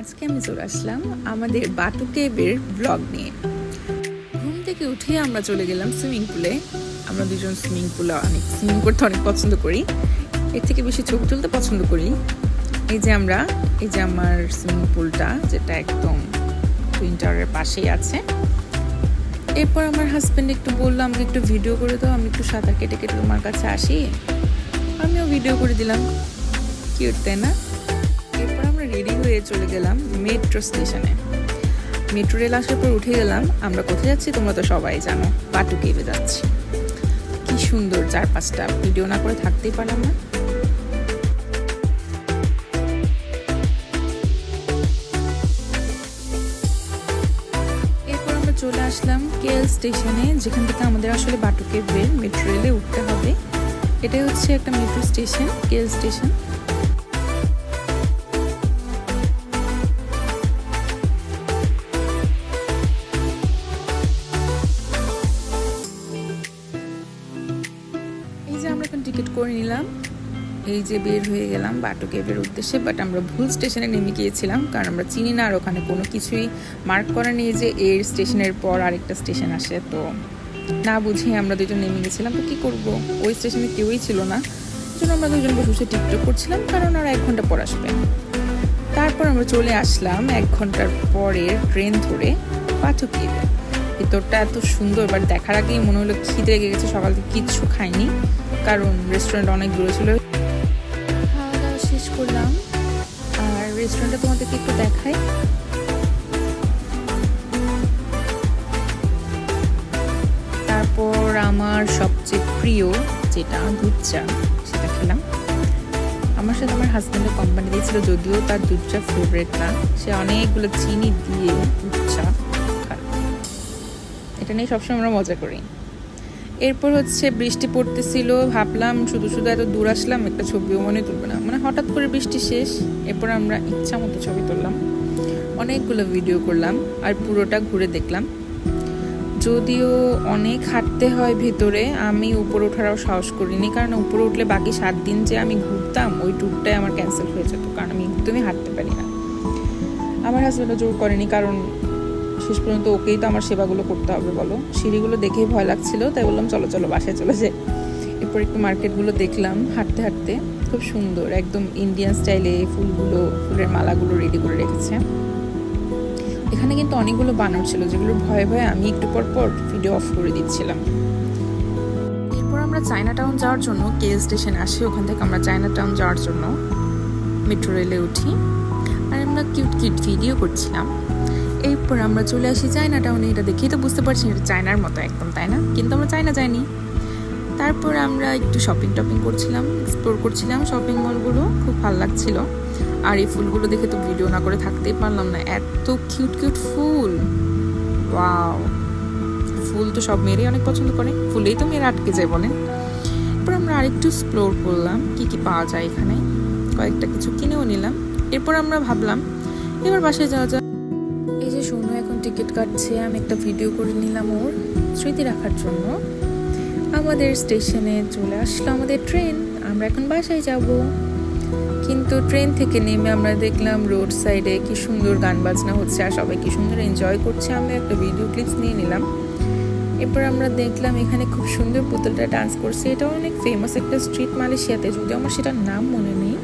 আজকে আমি চলে আসলাম আমাদের বাটু কেভের ব্লগ নিয়ে। ঘুম থেকে উঠে আমরা চলে গেলাম সুইমিং পুলে। আমরা দুজন সুইমিং করতে অনেক পছন্দ করি, এর থেকে বেশি ছবি তুলতে পছন্দ করি। এই যে আমার সুইমিং পুলটা, যেটা একদম টুইন টাওয়ারের পাশেই আছে। এরপর আমার হাজব্যান্ড একটু বললো আমাকে একটু ভিডিও করে দাও, আমি একটু সাঁতার কেটে কেটে তোমার কাছে আসি। আমিও ভিডিও করে দিলাম, কিউট তাই না? এরপর আমরা রেডি হয়ে চলে গেলাম মেট্রো স্টেশনে। মেট্রো রেল আসার পর উঠে গেলাম। আমরা কোথায় যাচ্ছি তোমরা তো সবাই জানো, বাটু কেভে যাচ্ছি। কি সুন্দর চারপাশটা, ভিডিও না করে থাকতেই পারলাম না। এরপর আমরা চলে আসলাম কেএল স্টেশনে, যেখান থেকে আমাদের আসলে বাটু কেভে মেট্রো রেলে উঠতে হবে। এটাই হচ্ছে একটা মেট্রো স্টেশন, কেএল স্টেশন। আমরা এখন টিকিট করে নিলাম, এই যে বের হয়ে গেলাম বাটু কেভের উদ্দেশ্যে। বাট আমরা ভুল স্টেশনে নেমে গিয়েছিলাম, কারণ আমরা চিনি না আর ওখানে কোনো কিছুই মার্ক করা নেই যে এই স্টেশনের পর আরেকটা স্টেশন আসে। তো না বুঝে আমরা দুজন নেমে গেছিলাম। তো কী করবো, ওই স্টেশনে কেউই ছিল না, জন্য আমরা দুজন বসে বসে টিকটক করছিলাম, কারণ আর 1 ঘন্টা পর আসবে। তারপর আমরা চলে আসলাম 1 ঘন্টার পরে ট্রেন ধরে বাটু কেভে। ভিতরটা এত সুন্দর, বাট দেখার আগেই মনে হলো খিদে লেগে গেছে। সকাল থেকে কিচ্ছু খাইনি, কারণ রেস্টুরেন্ট অনেক দূরে ছিল। খাওয়া দাওয়া শেষ করলাম, আর রেস্টুরেন্টটা তোমাদেরকে একটু দেখাই। তারপর আমার সবচেয়ে প্রিয় যেটা দুধ চা, সেটা খেলাম। আমার সাথে আমার হাজব্যান্ডের কোম্পানি দিয়েছিল, যদিও তার দুধ চা ফেভারিট না, সে অনেকগুলো চিনি দিয়ে দুধ চা খায়। এটা নিয়ে সবসময় আমরা মজা করি। এরপর হচ্ছে বৃষ্টি পড়তেছিল, ভাবলাম শুধু শুধু এত দূর আসলাম, একটা ছবিও মনে তুলবে না, মানে হঠাৎ করে বৃষ্টি শেষ। এরপর আমরা ইচ্ছা মতো ছবি তুললাম, অনেকগুলো ভিডিও করলাম, আর পুরোটা ঘুরে দেখলাম। যদিও অনেক হাঁটতে হয় ভেতরে, আমি উপরে ওঠারও সাহস করিনি, কারণ উপরে উঠলে বাকি 7 দিন যে আমি ঘুরতাম ওই ট্যুরটাই আমার ক্যান্সেল হয়ে যেত, কারণ আমি একদমই হাঁটতে পারি না। আমার হাজব্যান্ডও জোর করেনি, কারণ শেষ পর্যন্ত ওকেই তো আমার সেবাগুলো করতে হবে বলো। সিঁড়িগুলো দেখেই ভয় লাগছিল, তাই বললাম চলো চলো বাসায় চলে যাই। এরপর একটু মার্কেটগুলো দেখলাম হাঁটতে হাঁটতে, খুব সুন্দর, একদম ইন্ডিয়ান স্টাইলে ফুলের মালাগুলো রেডি করে রেখেছে। এখানে কিন্তু অনেকগুলো বানর ছিল, যেগুলোর ভয়ে ভয়ে আমি একটু পর পর ভিডিও অফ করে দিচ্ছিলাম। এরপর আমরা চায়না টাউন যাওয়ার জন্য কেএল স্টেশনে আসি। ওখান থেকে আমরা চায়না টাউন যাওয়ার জন্য মেট্রো রেলে উঠি, আর আমরা কিউট কিউট ভিডিও করছিলাম। এরপর আমরা চলে আসি চায়না টাউনে। এটা দেখেই তো বুঝতে পারছি এটা চায়নার মতো একদম, তাই না? কিন্তু আমরা চায়না যাইনি। তারপর আমরা একটু শপিং করছিলাম, এক্সপ্লোর করছিলাম শপিং মলগুলো, খুব ভালো লাগছিল। আর এই ফুলগুলো দেখে তো ভিডিও না করে থাকতেই পারলাম না, এত কিউট কিউট ফুল, ওয়াও! ফুল তো সব মেয়েরাই অনেক পছন্দ করে, ফুলেই তো মেয়েরা আটকে যায় বলেন। এরপর আমরা আরেকটু এক্সপ্লোর করলাম কি কি পাওয়া যায় এখানে, কয়েকটা কিছু কিনেও নিলাম। এরপর আমরা ভাবলাম এবার বাসায় যাওয়া যায়। এই যে সোনু এখন টিকিট কাটছে, আমি একটা ভিডিও করে নিলাম ওর স্মৃতি রাখার জন্য। আমাদের স্টেশনে চলে আসলো আমাদের ট্রেন, আমরা এখন বাসায় যাব। কিন্তু ট্রেন থেকে নেমে আমরা দেখলাম রোড সাইডে কি সুন্দর গান বাজনা হচ্ছে, আর সবাই কি সুন্দর এনজয় করছে। আমরা একটা ভিডিও ক্লিপস নিয়ে নিলাম। এরপর আমরা দেখলাম এখানে খুব সুন্দর পুতুলটা ডান্স করছে। এটা অনেক ফেমাস একটা স্ট্রিট মালয়েশিয়াতে, যদিও আমার সেটার নাম মনে নেই।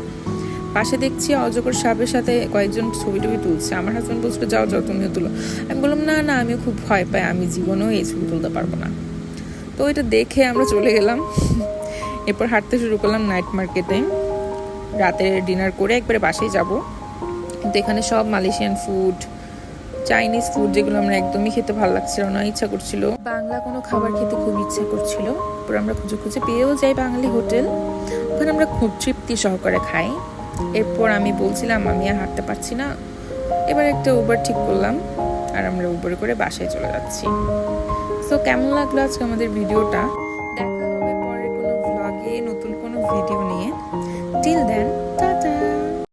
পাশে দেখছি অজগর সাপের সাথে কয়েকজন ছবি টবি তুলছে। আমার হাজব্যান্ড বলছিল যাও যাও তুমিও তুলো। আমি বললাম না না, আমিও খুব ভয় পাই, আমি জীবনেও এই ছবি তুলতে পারবো না। তো এটা দেখে আমরা চলে গেলাম। এরপর হাঁটতে শুরু করলাম নাইট মার্কেটে। রাতে ডিনার করে একবারে বাসায় যাব। কিন্তু এখানে সব মালয়েশিয়ান ফুড, চাইনিজ ফুড, যেগুলো আমরা একদমই খেতে ভালো লাগছিল না, ইচ্ছা করছিল বাংলা কোনো খাবার খেতে খুব ইচ্ছা করছিল। এরপর আমরা খুঁজে খুঁজে পেয়েও যাই বাঙালি হোটেল, ওখানে আমরা খুব তৃপ্তি সহকারে খাই। এরপর আমি বলছিলাম আমি আর হাঁটতে পারছি না, এবার একটা উবার ঠিক করলাম, আর আমরা উবারে করে বাসায় চলে যাচ্ছি। সো কেমন লাগলো আজকে আমাদের ভিডিওটা? দেখা হবে পরের কোনো ভ্লগে নতুন কোনো ভিডিও নিয়ে। Till then